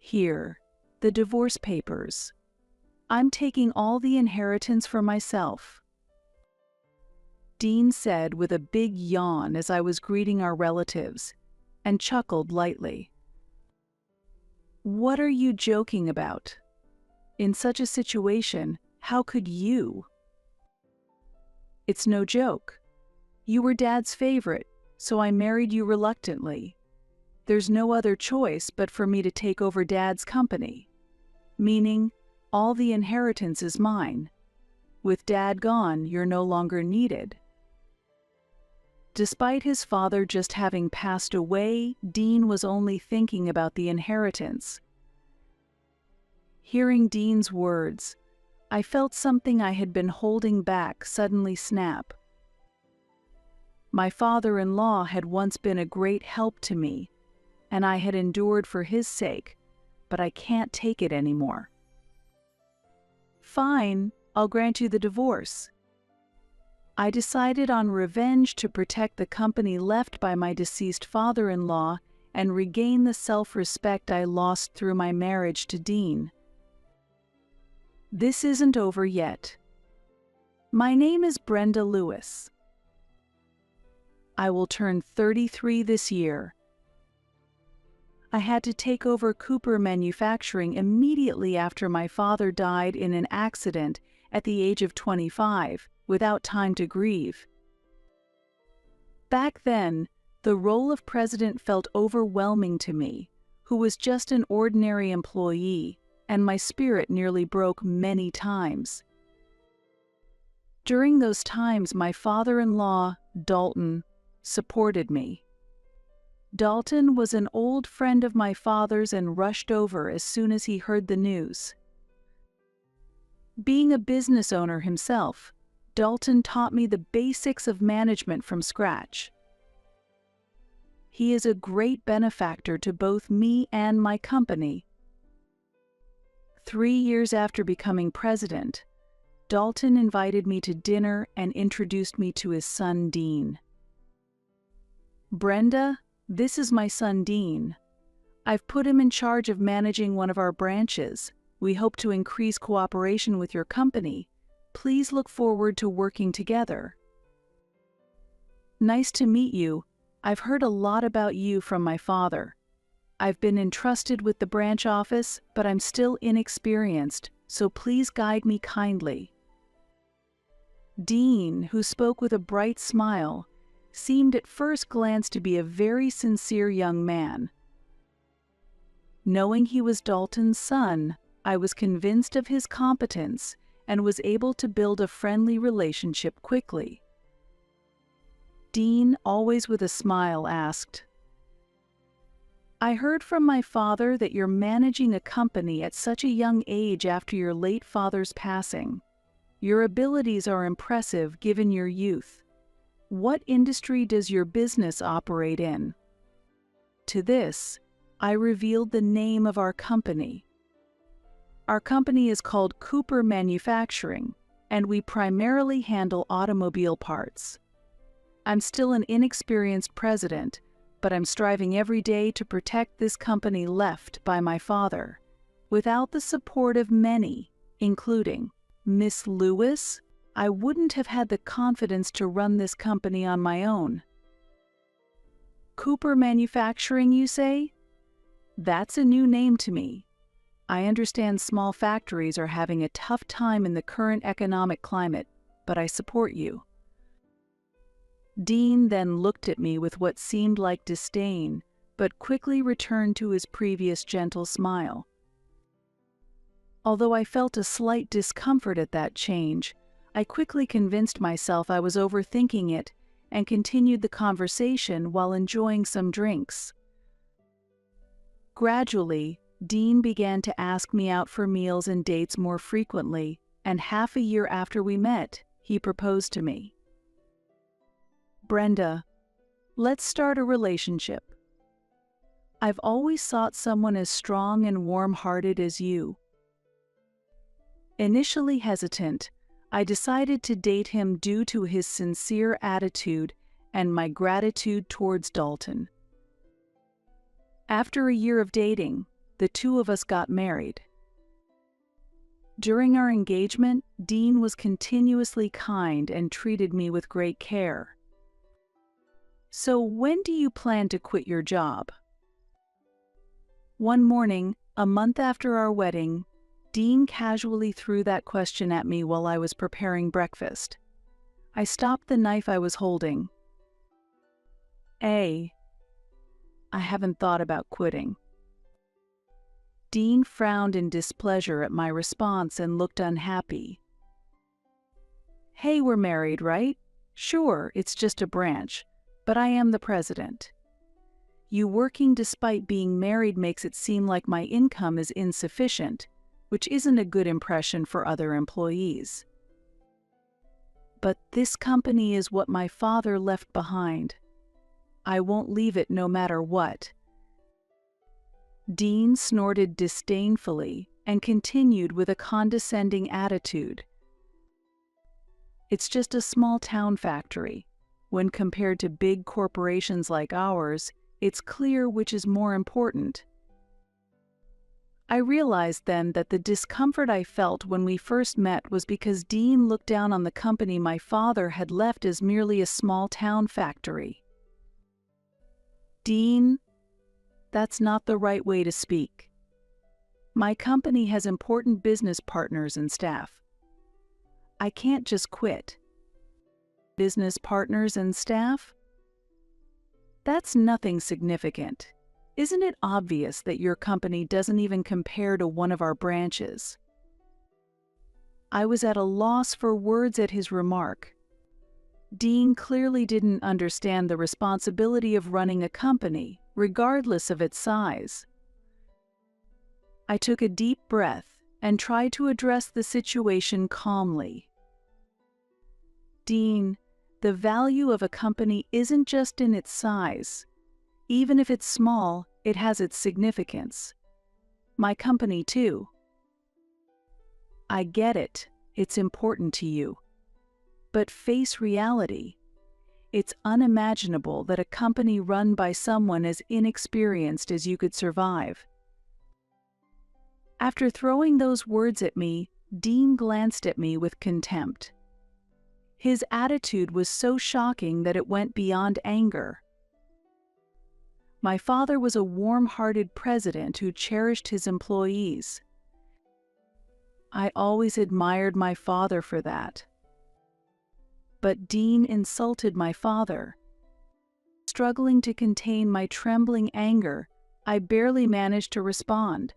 Here, the divorce papers. I'm taking all the inheritance for myself." Dean said with a big yawn as I was greeting our relatives, and chuckled lightly. "What are you joking about? In such a situation, how could you?" "It's no joke. You were Dad's favorite, so I married you reluctantly. There's no other choice but for me to take over Dad's company. Meaning, all the inheritance is mine. With Dad gone, you're no longer needed." Despite his father just having passed away, Dean was only thinking about the inheritance. Hearing Dean's words, I felt something I had been holding back suddenly snap. My father-in-law had once been a great help to me, and I had endured for his sake, but I can't take it anymore. "Fine, I'll grant you the divorce." I decided on revenge to protect the company left by my deceased father-in-law and regain the self-respect I lost through my marriage to Dean. This isn't over yet. My name is Brenda Lewis. I will turn 33 this year. I had to take over Cooper Manufacturing immediately after my father died in an accident at the age of 25, without time to grieve. Back then, the role of president felt overwhelming to me, who was just an ordinary employee, and my spirit nearly broke many times. During those times, my father-in-law, Dalton, supported me. Dalton was an old friend of my father's and rushed over as soon as he heard the news. Being a business owner himself, Dalton taught me the basics of management from scratch. He is a great benefactor to both me and my company. 3 years after becoming president, Dalton invited me to dinner and introduced me to his son Dean. "Brenda, this is my son Dean. I've put him in charge of managing one of our branches. We hope to increase cooperation with your company. Please look forward to working together." "Nice to meet you. I've heard a lot about you from my father. I've been entrusted with the branch office, but I'm still inexperienced, so please guide me kindly." Dean, who spoke with a bright smile, seemed at first glance to be a very sincere young man. Knowing he was Dalton's son, I was convinced of his competence and was able to build a friendly relationship quickly. Dean, always with a smile, asked, "I heard from my father that you're managing a company at such a young age after your late father's passing. Your abilities are impressive given your youth. What industry does your business operate in?" To this, I revealed the name of our company. Our company is called Cooper Manufacturing, and we primarily handle automobile parts. I'm still an inexperienced president, but I'm striving every day to protect this company left by my father. Without the support of many, including Miss Lewis, I wouldn't have had the confidence to run this company on my own. Cooper Manufacturing, you say? That's a new name to me. I understand small factories are having a tough time in the current economic climate, but I support you. Dean then looked at me with what seemed like disdain, but quickly returned to his previous gentle smile. Although I felt a slight discomfort at that change, I quickly convinced myself I was overthinking it and continued the conversation while enjoying some drinks. Gradually, Dean began to ask me out for meals and dates more frequently, and half a year after we met, he proposed to me. "Brenda, let's start a relationship. I've always sought someone as strong and warm-hearted as you." Initially hesitant, I decided to date him due to his sincere attitude and my gratitude towards Dalton. After a year of dating, the two of us got married. During our engagement, Dean was continuously kind and treated me with great care. So when do you plan to quit your job? One morning, a month after our wedding, Dean casually threw that question at me while I was preparing breakfast. I stopped the knife I was holding. I haven't thought about quitting. Dean frowned in displeasure at my response and looked unhappy. Hey, we're married, right? Sure, it's just a branch, but I am the president. You working despite being married makes it seem like my income is insufficient, which isn't a good impression for other employees. But this company is what my father left behind. I won't leave it no matter what. Dean snorted disdainfully and continued with a condescending attitude. It's just a small-town factory. When compared to big corporations like ours, it's clear which is more important. I realized then that the discomfort I felt when we first met was because Dean looked down on the company my father had left as merely a small-town factory. Dean, that's not the right way to speak. My company has important business partners and staff. I can't just quit. Business partners and staff? That's nothing significant. Isn't it obvious that your company doesn't even compare to one of our branches? I was at a loss for words at his remark. Dean clearly didn't understand the responsibility of running a company, regardless of its size. I took a deep breath and tried to address the situation calmly. Dean, the value of a company isn't just in its size. Even if it's small, it has its significance. My company, too. I get it. It's important to you. But face reality. It's unimaginable that a company run by someone as inexperienced as you could survive. After throwing those words at me, Dean glanced at me with contempt. His attitude was so shocking that it went beyond anger. My father was a warm-hearted president who cherished his employees. I always admired my father for that. But Dean insulted my father. Struggling to contain my trembling anger, I barely managed to respond.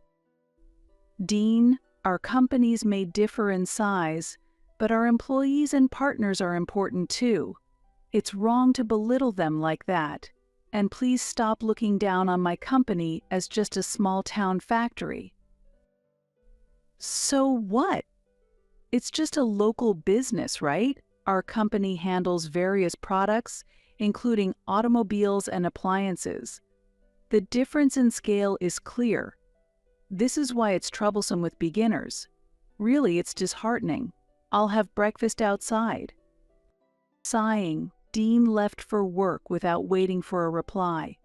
Dean, our companies may differ in size, but our employees and partners are important too. It's wrong to belittle them like that. And please stop looking down on my company as just a small-town factory. So what? It's just a local business, right? Our company handles various products, including automobiles and appliances. The difference in scale is clear. This is why it's troublesome with beginners. Really, it's disheartening. I'll have breakfast outside. Sighing, Dean left for work without waiting for a reply.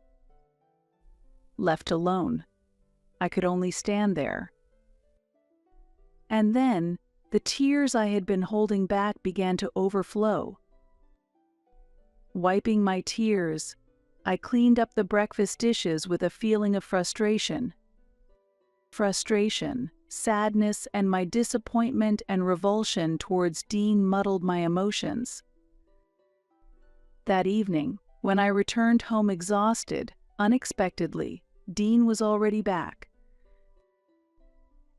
Left alone, I could only stand there. And then, the tears I had been holding back began to overflow. Wiping my tears, I cleaned up the breakfast dishes with a feeling of frustration. Frustration, sadness, and my disappointment and revulsion towards Dean muddled my emotions. That evening, when I returned home exhausted, unexpectedly, Dean was already back.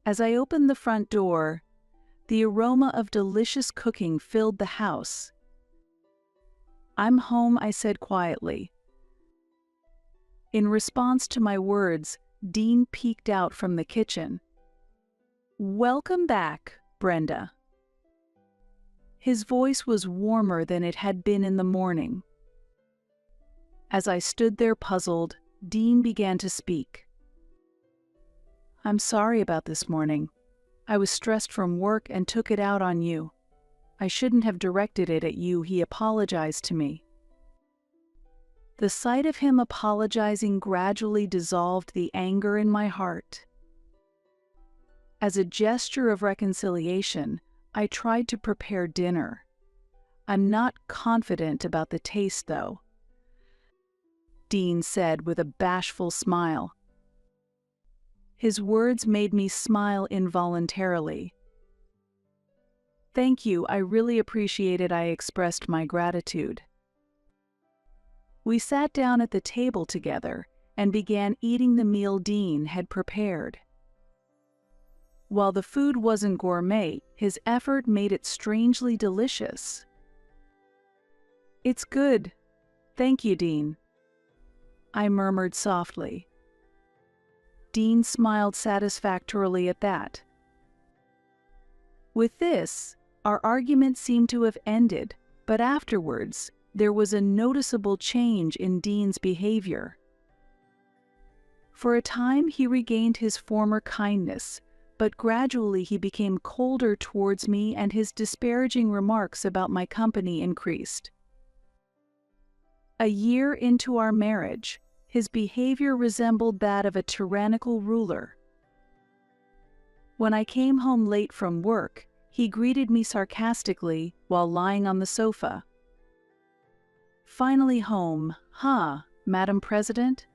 As I opened the front door, the aroma of delicious cooking filled the house. "I'm home," I said quietly. In response to my words, Dean peeked out from the kitchen. "Welcome back, Brenda." His voice was warmer than it had been in the morning. As I stood there puzzled, Dean began to speak. "I'm sorry about this morning. I was stressed from work and took it out on you. I shouldn't have directed it at you," he apologized to me. The sight of him apologizing gradually dissolved the anger in my heart. As a gesture of reconciliation, I tried to prepare dinner. I'm not confident about the taste, though, Dean said with a bashful smile. His words made me smile involuntarily. Thank you, I really appreciate it, I expressed my gratitude. We sat down at the table together and began eating the meal Dean had prepared. While the food wasn't gourmet, his effort made it strangely delicious. It's good. Thank you, Dean, I murmured softly. Dean smiled satisfactorily at that. With this, our argument seemed to have ended, but afterwards, there was a noticeable change in Dean's behavior. For a time, he regained his former kindness, but gradually he became colder towards me and his disparaging remarks about my company increased. A year into our marriage, his behavior resembled that of a tyrannical ruler. When I came home late from work, he greeted me sarcastically while lying on the sofa. Finally home, huh, Madam President?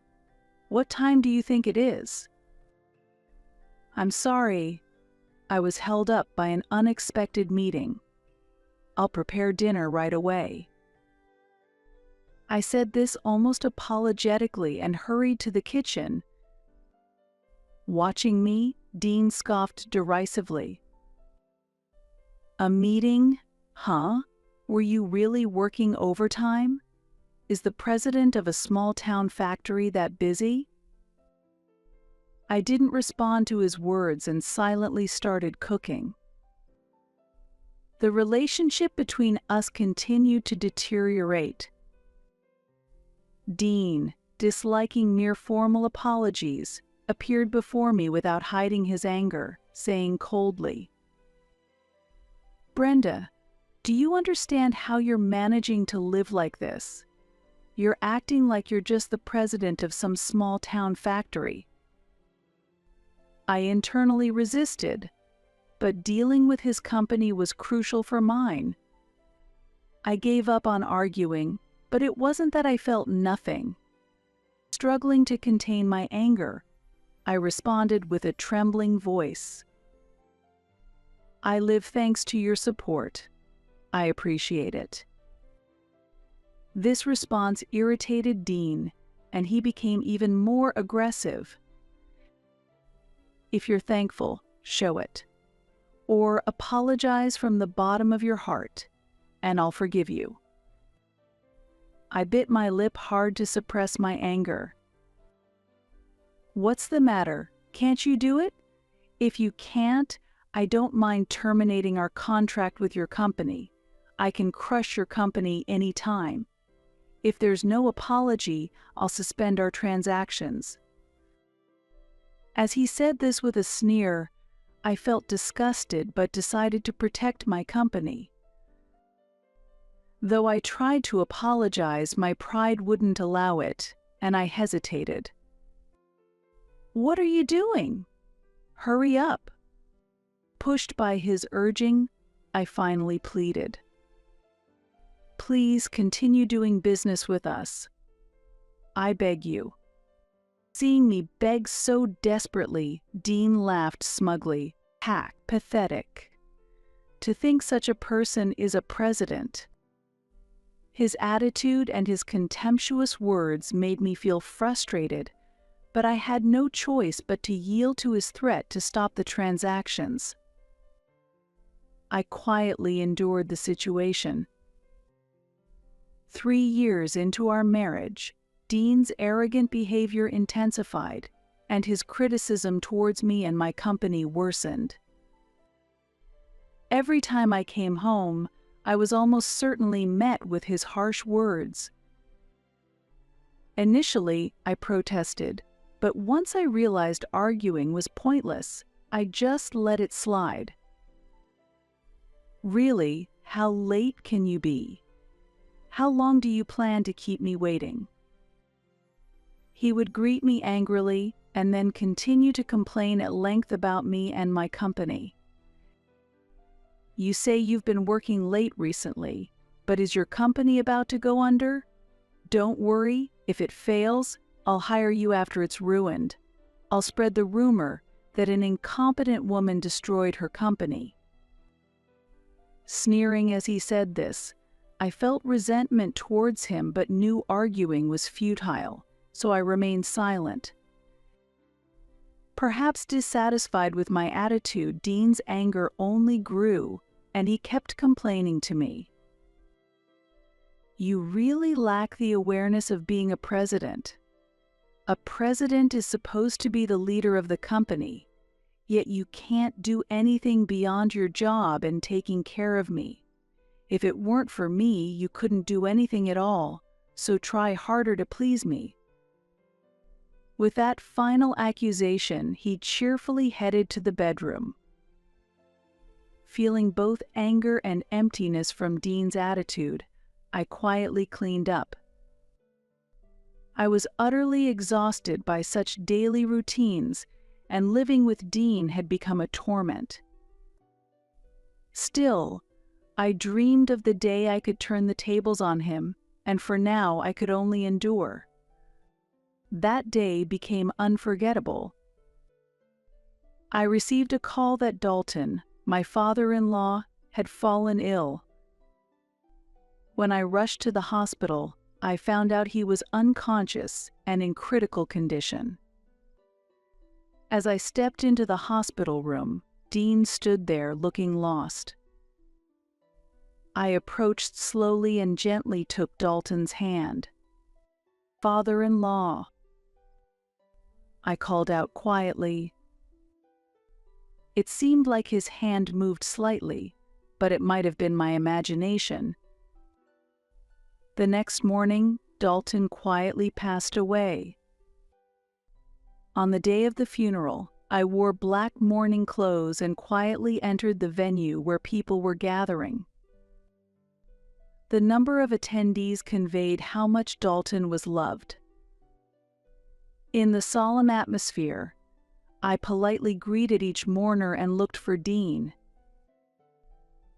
What time do you think it is? I'm sorry, I was held up by an unexpected meeting. I'll prepare dinner right away. I said this almost apologetically and hurried to the kitchen. Watching me, Dean scoffed derisively. A meeting? Huh? Were you really working overtime? Is the president of a small-town factory that busy? I didn't respond to his words and silently started cooking. The relationship between us continued to deteriorate. Dean, disliking mere formal apologies, appeared before me without hiding his anger, saying coldly, "Brenda, do you understand how you're managing to live like this? You're acting like you're just the president of some small-town factory." I internally resisted, but dealing with his company was crucial for mine. I gave up on arguing, but it wasn't that I felt nothing. Struggling to contain my anger, I responded with a trembling voice. I live thanks to your support. I appreciate it. This response irritated Dean, and he became even more aggressive. If you're thankful, show it. Or apologize from the bottom of your heart, and I'll forgive you. I bit my lip hard to suppress my anger. What's the matter? Can't you do it? If you can't, I don't mind terminating our contract with your company. I can crush your company any time. If there's no apology, I'll suspend our transactions. As he said this with a sneer, I felt disgusted but decided to protect my company. Though I tried to apologize, my pride wouldn't allow it, and I hesitated. What are you doing? Hurry up. Pushed by his urging, I finally pleaded. Please continue doing business with us. I beg you. Seeing me beg so desperately, Dean laughed smugly. Hack, pathetic. To think such a person is a president. His attitude and his contemptuous words made me feel frustrated, but I had no choice but to yield to his threat to stop the transactions. I quietly endured the situation. 3 years into our marriage, Dean's arrogant behavior intensified, and his criticism towards me and my company worsened. Every time I came home, I was almost certainly met with his harsh words. Initially, I protested, but once I realized arguing was pointless, I just let it slide. Really, how late can you be? How long do you plan to keep me waiting? He would greet me angrily, and then continue to complain at length about me and my company. You say you've been working late recently, but is your company about to go under? Don't worry, if it fails, I'll hire you after it's ruined. I'll spread the rumor that an incompetent woman destroyed her company. Sneering as he said this, I felt resentment towards him but knew arguing was futile, so I remained silent. Perhaps dissatisfied with my attitude, Dean's anger only grew, and he kept complaining to me. You really lack the awareness of being a president. A president is supposed to be the leader of the company, yet you can't do anything beyond your job and taking care of me. If it weren't for me, you couldn't do anything at all, so try harder to please me. With that final accusation, he cheerfully headed to the bedroom. Feeling both anger and emptiness from Dean's attitude, I quietly cleaned up. I was utterly exhausted by such daily routines, and living with Dean had become a torment. Still, I dreamed of the day I could turn the tables on him, and for now I could only endure. That day became unforgettable. I received a call that Dalton, my father-in-law, had fallen ill. When I rushed to the hospital, I found out he was unconscious and in critical condition. As I stepped into the hospital room, Dean stood there looking lost. I approached slowly and gently took Dalton's hand. "Father-in-law," I called out quietly. It seemed like his hand moved slightly, but it might have been my imagination. The next morning, Dalton quietly passed away. On the day of the funeral, I wore black mourning clothes and quietly entered the venue where people were gathering. The number of attendees conveyed how much Dalton was loved. In the solemn atmosphere, I politely greeted each mourner and looked for Dean.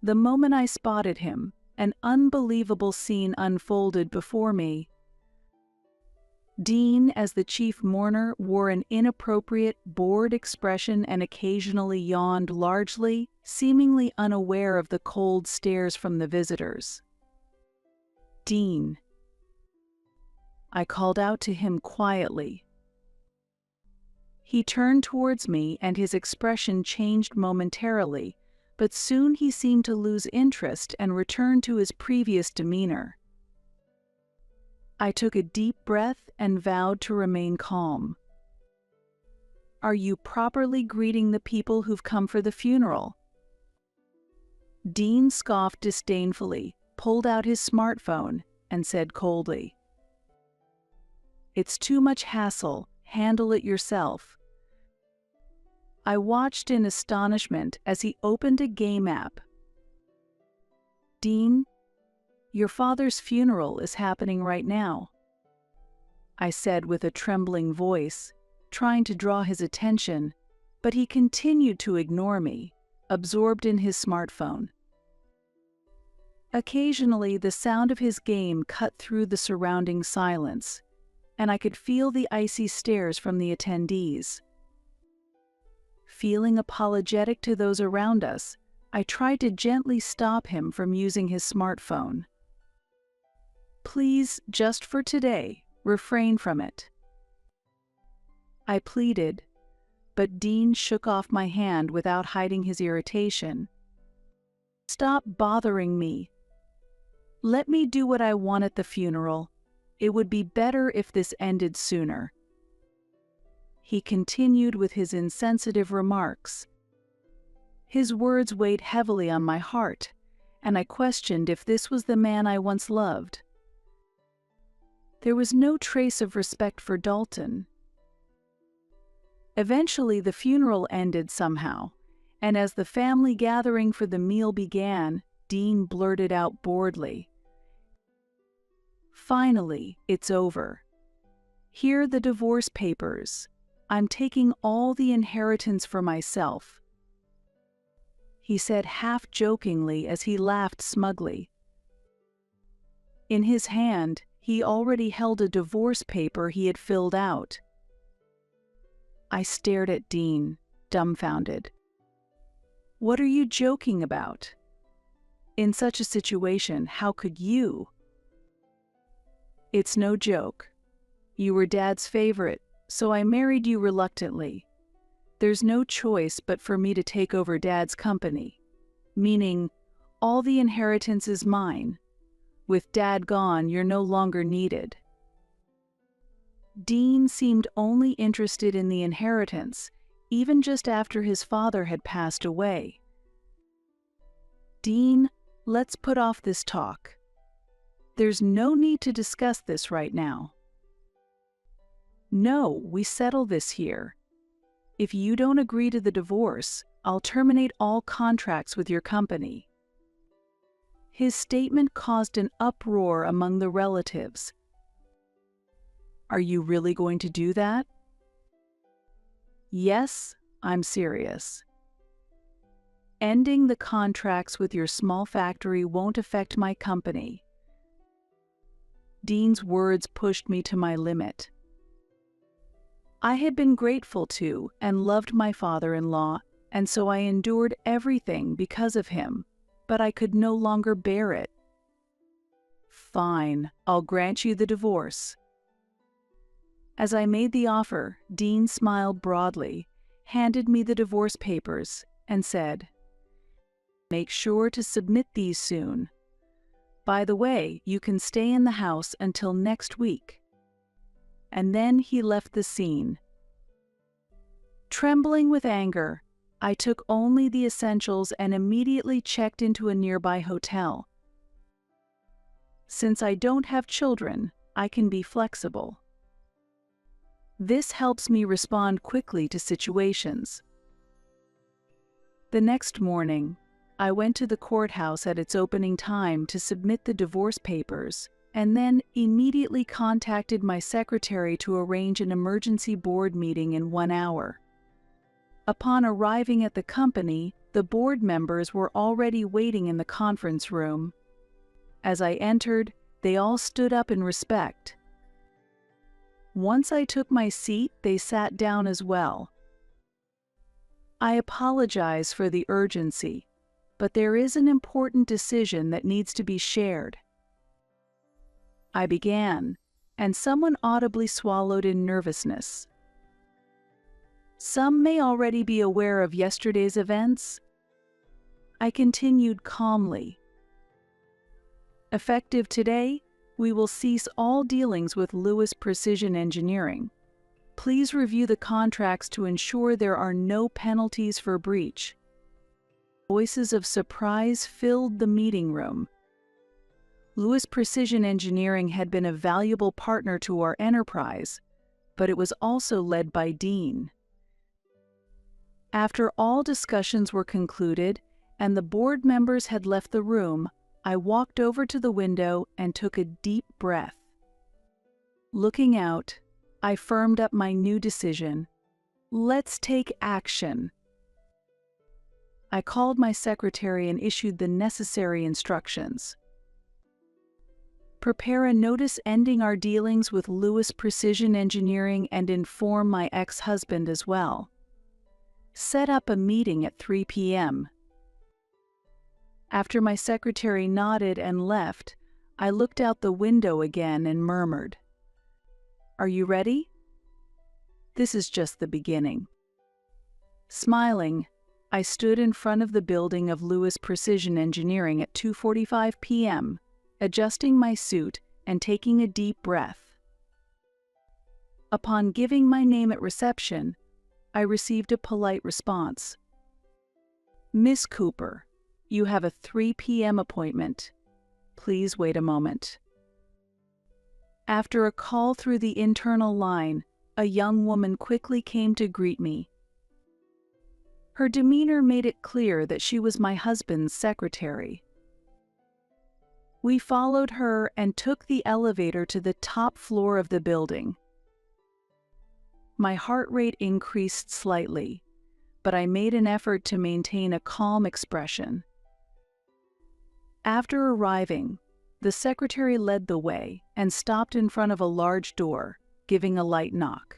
The moment I spotted him, an unbelievable scene unfolded before me. Dean, as the chief mourner, wore an inappropriate, bored expression and occasionally yawned largely, seemingly unaware of the cold stares from the visitors. "Dean," I called out to him quietly. He turned towards me and his expression changed momentarily, but soon he seemed to lose interest and return to his previous demeanor. I took a deep breath and vowed to remain calm. "Are you properly greeting the people who've come for the funeral?" Dean scoffed disdainfully, pulled out his smartphone, and said coldly, "It's too much hassle, handle it yourself." I watched in astonishment as he opened a game app. "Dean, your father's funeral is happening right now," I said with a trembling voice, trying to draw his attention, but he continued to ignore me, absorbed in his smartphone. Occasionally, the sound of his game cut through the surrounding silence, and I could feel the icy stares from the attendees. Feeling apologetic to those around us, I tried to gently stop him from using his smartphone. "Please, just for today, refrain from it," I pleaded, but Dean shook off my hand without hiding his irritation. "Stop bothering me. Let me do what I want at the funeral. It would be better if this ended sooner." He continued with his insensitive remarks. His words weighed heavily on my heart, and I questioned if this was the man I once loved. There was no trace of respect for Dalton. Eventually, the funeral ended somehow, and as the family gathering for the meal began, Dean blurted out boredly, "Finally, it's over. Here are the divorce papers. I'm taking all the inheritance for myself," he said half-jokingly as he laughed smugly. In his hand, he already held a divorce paper he had filled out. I stared at Dean, dumbfounded. "What are you joking about? In such a situation, how could you?" "It's no joke. You were Dad's favorite, so I married you reluctantly. There's no choice but for me to take over Dad's company, meaning all the inheritance is mine. With Dad gone, you're no longer needed." Dean seemed only interested in the inheritance, even just after his father had passed away. "Dean, let's put off this talk. There's no need to discuss this right now." "No, we settle this here. If you don't agree to the divorce, I'll terminate all contracts with your company." His statement caused an uproar among the relatives. "Are you really going to do that?" "Yes, I'm serious. Ending the contracts with your small factory won't affect my company." Dean's words pushed me to my limit. I had been grateful to and loved my father-in-law, and so I endured everything because of him, but I could no longer bear it. "Fine, I'll grant you the divorce." As I made the offer, Dean smiled broadly, handed me the divorce papers, and said, "Make sure to submit these soon. By the way, you can stay in the house until next week." And then he left the scene. Trembling with anger, I took only the essentials and immediately checked into a nearby hotel. Since I don't have children, I can be flexible. This helps me respond quickly to situations. The next morning, I went to the courthouse at its opening time to submit the divorce papers, and then immediately contacted my secretary to arrange an emergency board meeting in 1 hour. Upon arriving at the company, the board members were already waiting in the conference room. As I entered, they all stood up in respect. Once I took my seat, they sat down as well. I apologize for the urgency, but there is an important decision that needs to be shared. I began, and someone audibly swallowed in nervousness. Some may already be aware of yesterday's events. I continued calmly. Effective today, we will cease all dealings with Lewis Precision Engineering. Please review the contracts to ensure there are no penalties for breach. Voices of surprise filled the meeting room. Lewis Precision Engineering had been a valuable partner to our enterprise, but it was also led by Dean. After all discussions were concluded and the board members had left the room, I walked over to the window and took a deep breath. Looking out, I firmed up my new decision. Let's take action. I called my secretary and issued the necessary instructions. Prepare a notice ending our dealings with Lewis Precision Engineering and inform my ex-husband as well. Set up a meeting at 3 p.m. After my secretary nodded and left, I looked out the window again and murmured, "Are you ready? This is just the beginning." Smiling, I stood in front of the building of Lewis Precision Engineering at 2:45 p.m., adjusting my suit and taking a deep breath. Upon giving my name at reception, I received a polite response. "Miss Cooper, you have a 3 p.m. appointment. Please wait a moment." After a call through the internal line, a young woman quickly came to greet me. Her demeanor made it clear that she was my husband's secretary. We followed her and took the elevator to the top floor of the building. My heart rate increased slightly, but I made an effort to maintain a calm expression. After arriving, the secretary led the way and stopped in front of a large door, giving a light knock.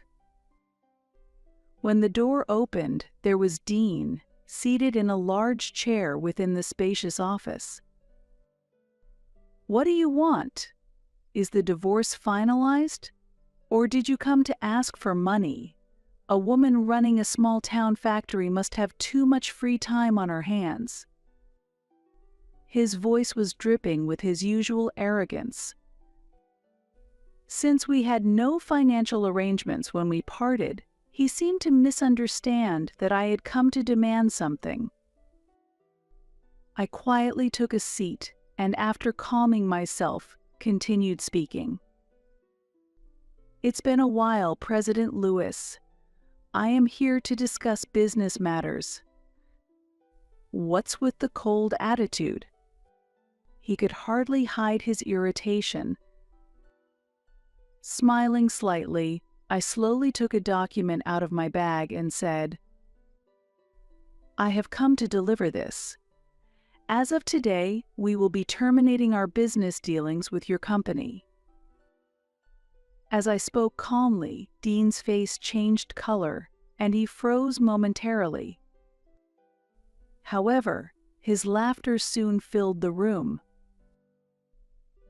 When the door opened, there was Dean, seated in a large chair within the spacious office. "What do you want? Is the divorce finalized? Or did you come to ask for money? A woman running a small-town factory must have too much free time on her hands." His voice was dripping with his usual arrogance. Since we had no financial arrangements when we parted, he seemed to misunderstand that I had come to demand something. I quietly took a seat and, after calming myself, continued speaking. "It's been a while, President Lewis. I am here to discuss business matters." What's with the cold attitude? He could hardly hide his irritation. Smiling slightly, I slowly took a document out of my bag and said, "I have come to deliver this. As of today, we will be terminating our business dealings with your company." As I spoke calmly, Dean's face changed color, and he froze momentarily. However, his laughter soon filled the room.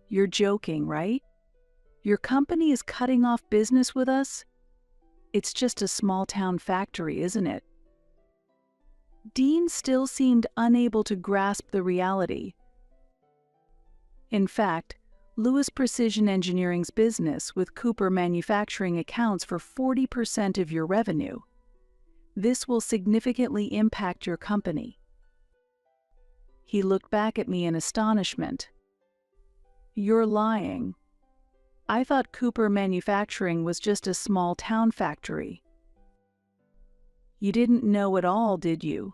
"You're joking, right? Your company is cutting off business with us? It's just a small-town factory, isn't it?" Dean still seemed unable to grasp the reality. In fact, Lewis Precision Engineering's business with Cooper Manufacturing accounts for 40% of your revenue. This will significantly impact your company. He looked back at me in astonishment. "You're lying. I thought Cooper Manufacturing was just a small-town factory." "You didn't know at all, did you?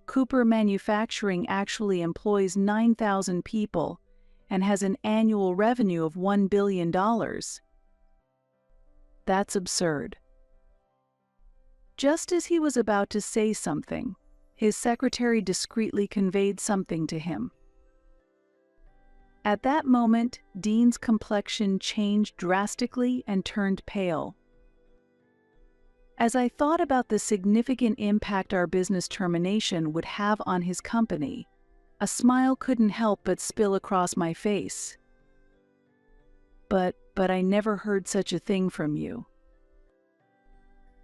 Cooper Manufacturing actually employs 9,000 people and has an annual revenue of $1 billion. That's absurd." Just as he was about to say something, his secretary discreetly conveyed something to him. At that moment, Dean's complexion changed drastically and turned pale. As I thought about the significant impact our business termination would have on his company, a smile couldn't help but spill across my face. But I never heard such a thing from you.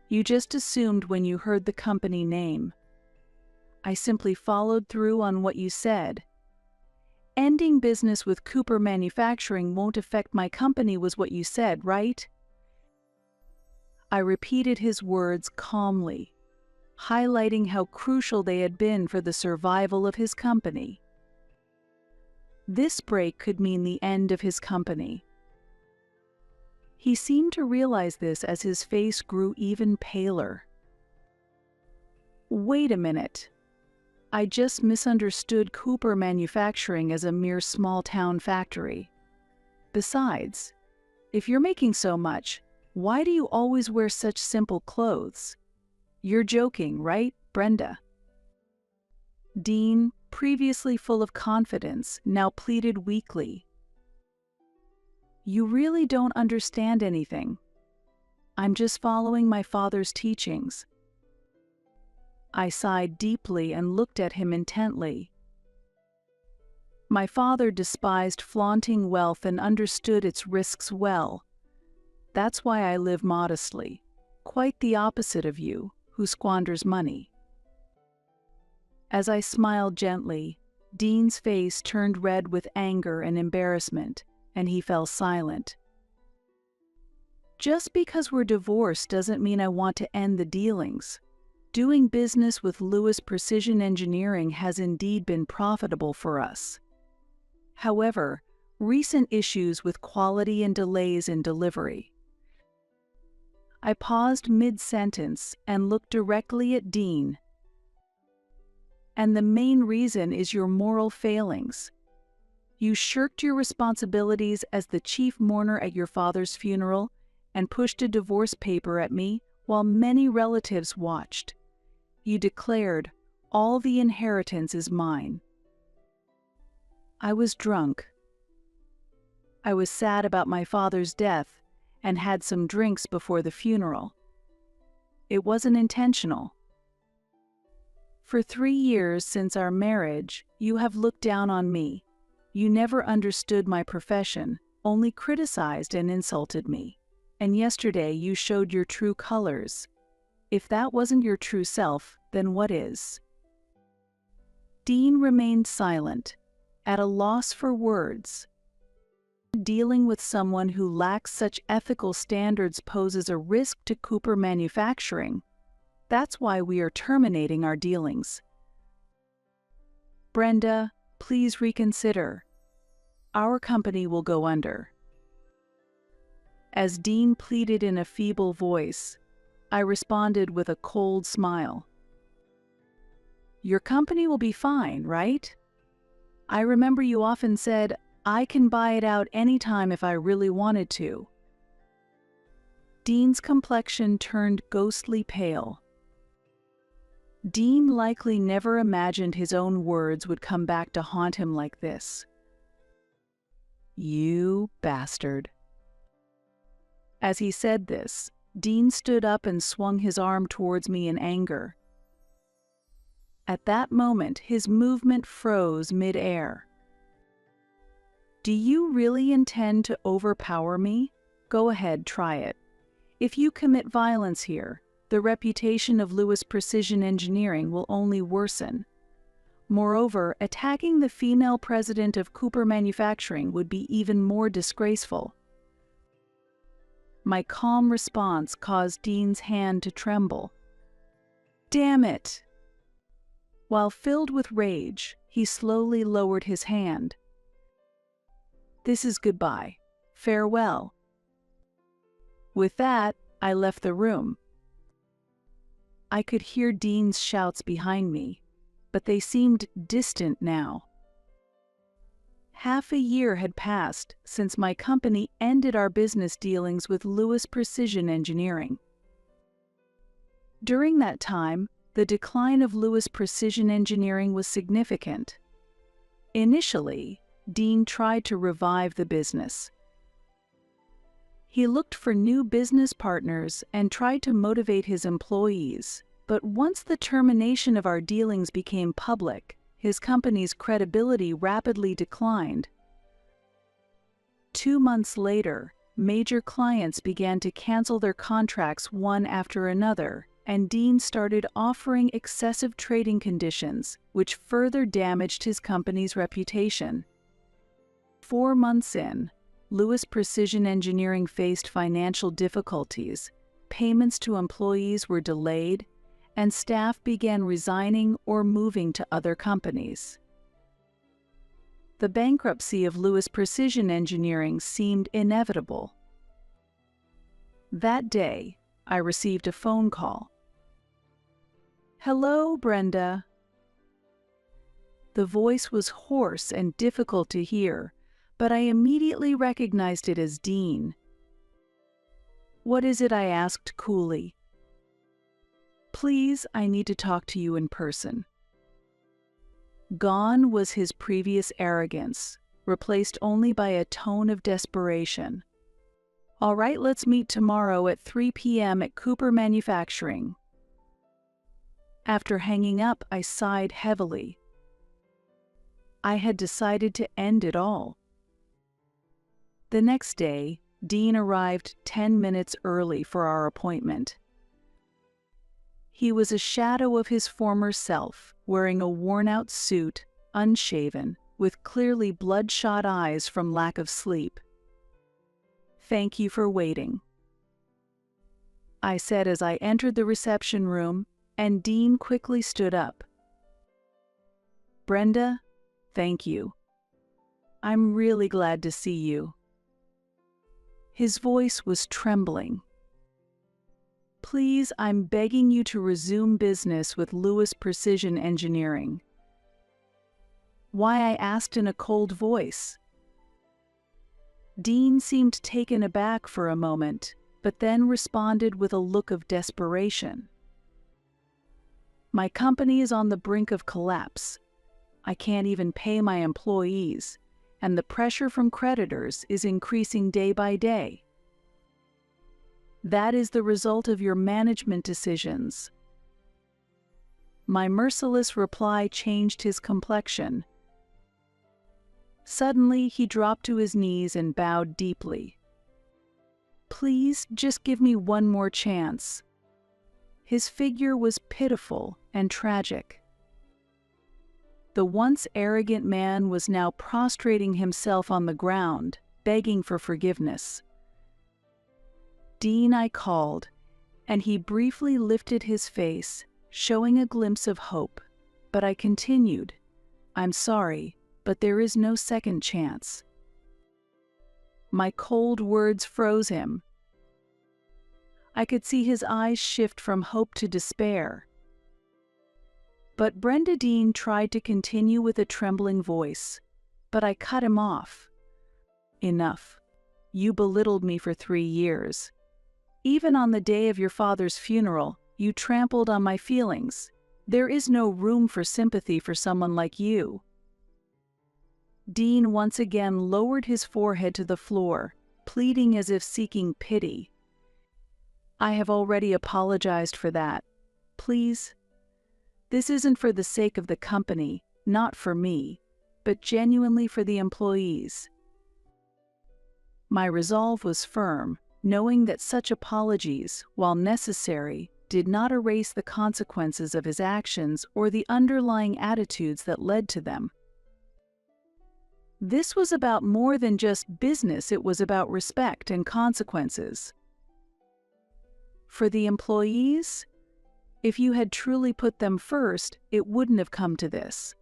You just assumed when you heard the company name. I simply followed through on what you said. Ending business with Cooper Manufacturing won't affect my company was what you said, right? I repeated his words calmly, highlighting how crucial they had been for the survival of his company. This break could mean the end of his company. He seemed to realize this as his face grew even paler. "Wait a minute. I just misunderstood Cooper Manufacturing as a mere small-town factory. Besides, if you're making so much, why do you always wear such simple clothes? You're joking, right, Brenda?" Dean, previously full of confidence, now pleaded weakly. "You really don't understand anything. I'm just following my father's teachings." I sighed deeply and looked at him intently. My father despised flaunting wealth and understood its risks well. That's why I live modestly, quite the opposite of you, who squanders money. As I smiled gently, Dean's face turned red with anger and embarrassment, and he fell silent. Just because we're divorced doesn't mean I want to end the dealings. Doing business with Lewis Precision Engineering has indeed been profitable for us. However, recent issues with quality and delays in delivery. I paused mid-sentence and looked directly at Dean. "And the main reason is your moral failings. You shirked your responsibilities as the chief mourner at your father's funeral and pushed a divorce paper at me while many relatives watched. You declared, "All the inheritance is mine." I was drunk. I was sad about my father's death and had some drinks before the funeral. It wasn't intentional. For 3 years since our marriage, you have looked down on me. You never understood my profession, only criticized and insulted me. And yesterday you showed your true colors. If that wasn't your true self, then what is? Dean remained silent, at a loss for words. Dealing with someone who lacks such ethical standards poses a risk to Cooper Manufacturing. That's why we are terminating our dealings. Brenda, please reconsider. Our company will go under. As Dean pleaded in a feeble voice, I responded with a cold smile. Your company will be fine, right? I remember you often said, I can buy it out anytime if I really wanted to. Dean's complexion turned ghostly pale. Dean likely never imagined his own words would come back to haunt him like this. You bastard. As he said this, Dean stood up and swung his arm towards me in anger. At that moment, his movement froze mid-air. Do you really intend to overpower me? Go ahead, try it. If you commit violence here, the reputation of Lewis Precision Engineering will only worsen. Moreover, attacking the female president of Cooper Manufacturing would be even more disgraceful. My calm response caused Dean's hand to tremble. Damn it! While filled with rage, he slowly lowered his hand. This is goodbye. Farewell. With that, I left the room. I could hear Dean's shouts behind me, but they seemed distant now. Half a year had passed since my company ended our business dealings with Lewis Precision Engineering. During that time, the decline of Lewis Precision Engineering was significant. Initially, Dean tried to revive the business. He looked for new business partners and tried to motivate his employees, but once the termination of our dealings became public, his company's credibility rapidly declined. 2 months later, major clients began to cancel their contracts one after another, and Dean started offering excessive trading conditions, which further damaged his company's reputation. 4 months in, Lewis Precision Engineering faced financial difficulties, payments to employees were delayed, and staff began resigning or moving to other companies. The bankruptcy of Lewis Precision Engineering seemed inevitable. That day, I received a phone call. Hello, Brenda. The voice was hoarse and difficult to hear, but I immediately recognized it as Dean. What is it? I asked coolly. Please, I need to talk to you in person. Gone was his previous arrogance, replaced only by a tone of desperation. All right, let's meet tomorrow at 3 p.m. at Cooper Manufacturing. After hanging up, I sighed heavily. I had decided to end it all. The next day, Dean arrived 10 minutes early for our appointment. He was a shadow of his former self, wearing a worn-out suit, unshaven, with clearly bloodshot eyes from lack of sleep. Thank you for waiting, I said as I entered the reception room, and Dean quickly stood up. Brenda, thank you. I'm really glad to see you. His voice was trembling. Please, I'm begging you to resume business with Lewis Precision Engineering. Why? I asked in a cold voice. Dean seemed taken aback for a moment, but then responded with a look of desperation. My company is on the brink of collapse. I can't even pay my employees, and the pressure from creditors is increasing day by day. That is the result of your management decisions. My merciless reply changed his complexion. Suddenly, he dropped to his knees and bowed deeply. Please, just give me one more chance. His figure was pitiful and tragic. The once arrogant man was now prostrating himself on the ground, begging for forgiveness. Dean, I called, and he briefly lifted his face, showing a glimpse of hope, but I continued, I'm sorry, but there is no second chance. My cold words froze him. I could see his eyes shift from hope to despair. But Brenda Dean tried to continue with a trembling voice, but I cut him off. Enough. You belittled me for 3 years. Even on the day of your father's funeral, you trampled on my feelings. There is no room for sympathy for someone like you. Dean once again lowered his forehead to the floor, pleading as if seeking pity. I have already apologized for that. Please. This isn't for the sake of the company, not for me, but genuinely for the employees. My resolve was firm, knowing that such apologies, while necessary, did not erase the consequences of his actions or the underlying attitudes that led to them. This was about more than just business, it was about respect and consequences. For the employees, if you had truly put them first, it wouldn't have come to this.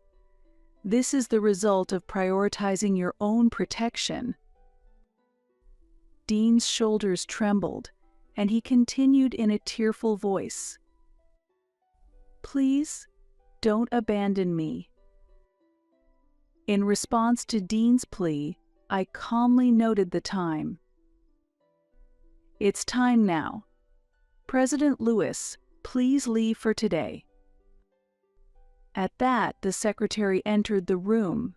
This is the result of prioritizing your own protection. Dean's shoulders trembled, and he continued in a tearful voice. Please, don't abandon me. In response to Dean's plea, I calmly noted the time. It's time now. President Lewis, please leave for today. At that, the secretary entered the room.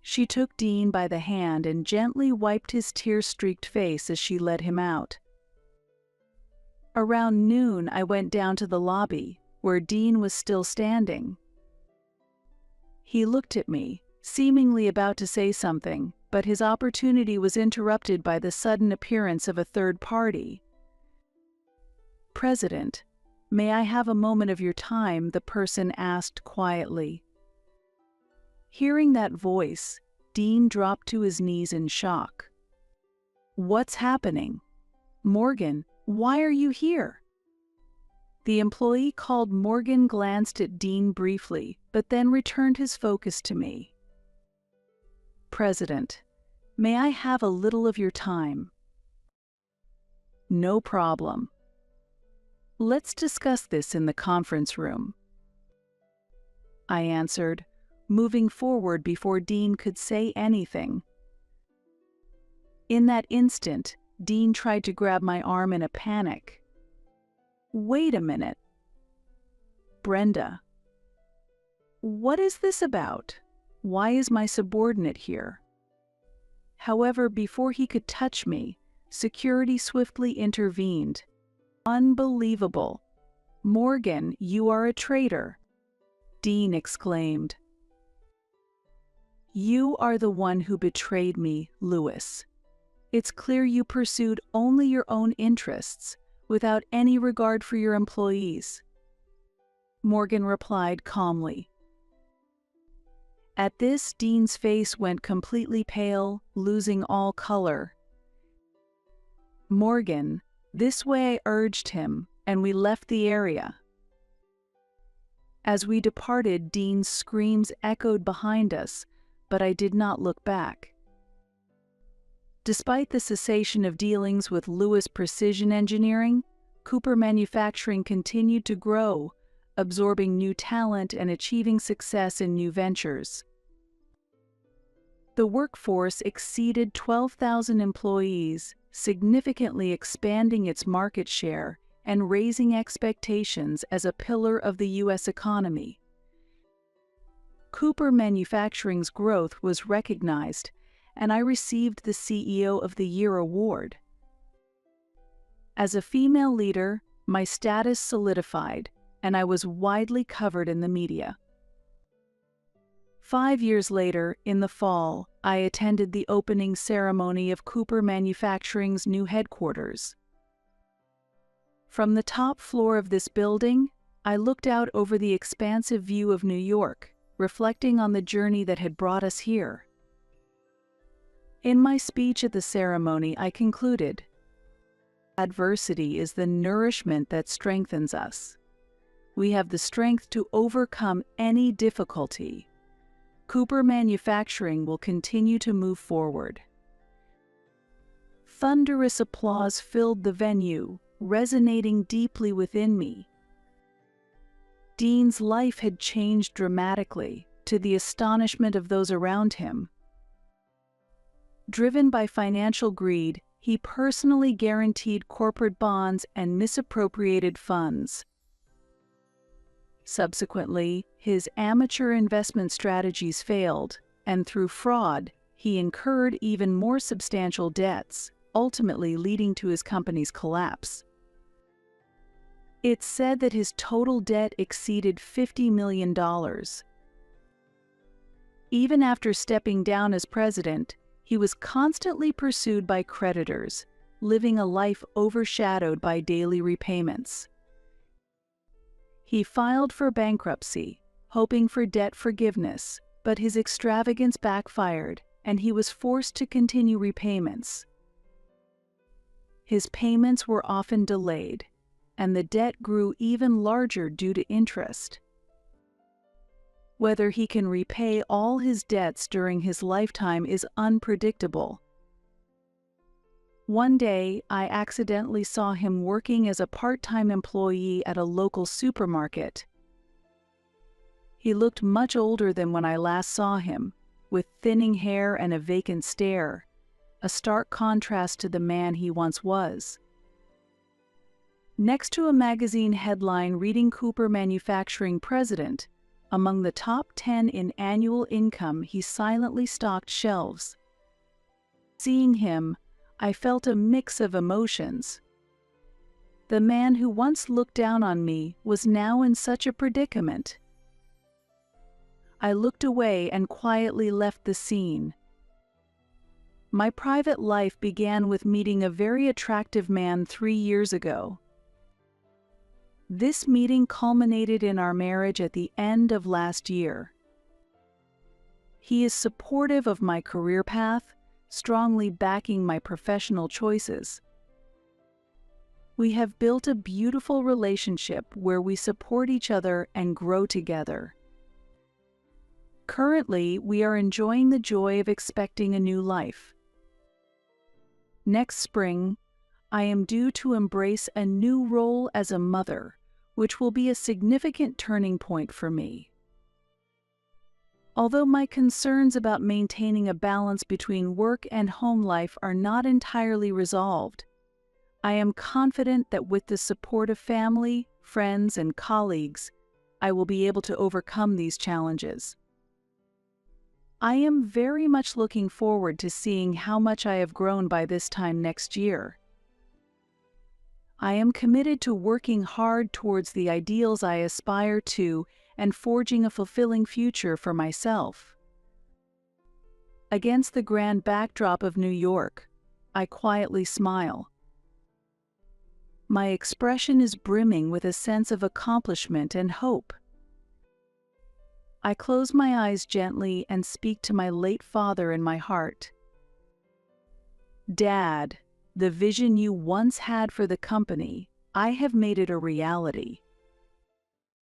She took Dean by the hand and gently wiped his tear-streaked face as she led him out. Around noon, I went down to the lobby, where Dean was still standing. He looked at me, seemingly about to say something, but his opportunity was interrupted by the sudden appearance of a third party. President, may I have a moment of your time? The person asked quietly. Hearing that voice, Dean dropped to his knees in shock. What's happening? Morgan, why are you here? The employee called Morgan glanced at Dean briefly, but then returned his focus to me. President, may I have a little of your time? No problem. Let's discuss this in the conference room. I answered, moving forward before Dean could say anything. In that instant, Dean tried to grab my arm in a panic. Wait a minute. Brenda. What is this about? Why is my subordinate here? However, before he could touch me, security swiftly intervened. Unbelievable. Morgan, you are a traitor. Dean exclaimed. You are the one who betrayed me, Lewis. It's clear you pursued only your own interests, without any regard for your employees. Morgan replied calmly. At this, Dean's face went completely pale, losing all color. Morgan, this way, I urged him, and we left the area. As we departed, Dean's screams echoed behind us, but I did not look back. Despite the cessation of dealings with Lewis Precision Engineering, Cooper Manufacturing continued to grow, absorbing new talent and achieving success in new ventures. The workforce exceeded 12,000 employees, significantly expanding its market share and raising expectations as a pillar of the U.S. economy. Cooper Manufacturing's growth was recognized, and I received the CEO of the Year award. As a female leader, my status solidified, and I was widely covered in the media. 5 years later, in the fall, I attended the opening ceremony of Cooper Manufacturing's new headquarters. From the top floor of this building, I looked out over the expansive view of New York, reflecting on the journey that had brought us here. In my speech at the ceremony, I concluded, "Adversity is the nourishment that strengthens us. We have the strength to overcome any difficulty. Cooper Manufacturing will continue to move forward." Thunderous applause filled the venue, resonating deeply within me. Dean's life had changed dramatically, to the astonishment of those around him. Driven by financial greed, he personally guaranteed corporate bonds and misappropriated funds. Subsequently, his amateur investment strategies failed, and through fraud, he incurred even more substantial debts, ultimately leading to his company's collapse. It's said that his total debt exceeded $50 million. Even after stepping down as president, he was constantly pursued by creditors, living a life overshadowed by daily repayments. He filed for bankruptcy, hoping for debt forgiveness, but his extravagance backfired, and he was forced to continue repayments. His payments were often delayed, and the debt grew even larger due to interest. Whether he can repay all his debts during his lifetime is unpredictable. One day, I accidentally saw him working as a part-time employee at a local supermarket. He looked much older than when I last saw him, with thinning hair and a vacant stare, a stark contrast to the man he once was. Next to a magazine headline reading Cooper Manufacturing President, among the top 10 in annual income, he silently stocked shelves. Seeing him, I felt a mix of emotions. The man who once looked down on me was now in such a predicament. I looked away and quietly left the scene. My private life began with meeting a very attractive man 3 years ago. This meeting culminated in our marriage at the end of last year. He is supportive of my career path, strongly backing my professional choices. We have built a beautiful relationship where we support each other and grow together. Currently, we are enjoying the joy of expecting a new life. Next spring, I am due to embrace a new role as a mother, which will be a significant turning point for me. Although my concerns about maintaining a balance between work and home life are not entirely resolved, I am confident that with the support of family, friends, and colleagues, I will be able to overcome these challenges. I am very much looking forward to seeing how much I have grown by this time next year. I am committed to working hard towards the ideals I aspire to and forging a fulfilling future for myself. Against the grand backdrop of New York, I quietly smile. My expression is brimming with a sense of accomplishment and hope. I close my eyes gently and speak to my late father in my heart. Dad, the vision you once had for the company, I have made it a reality.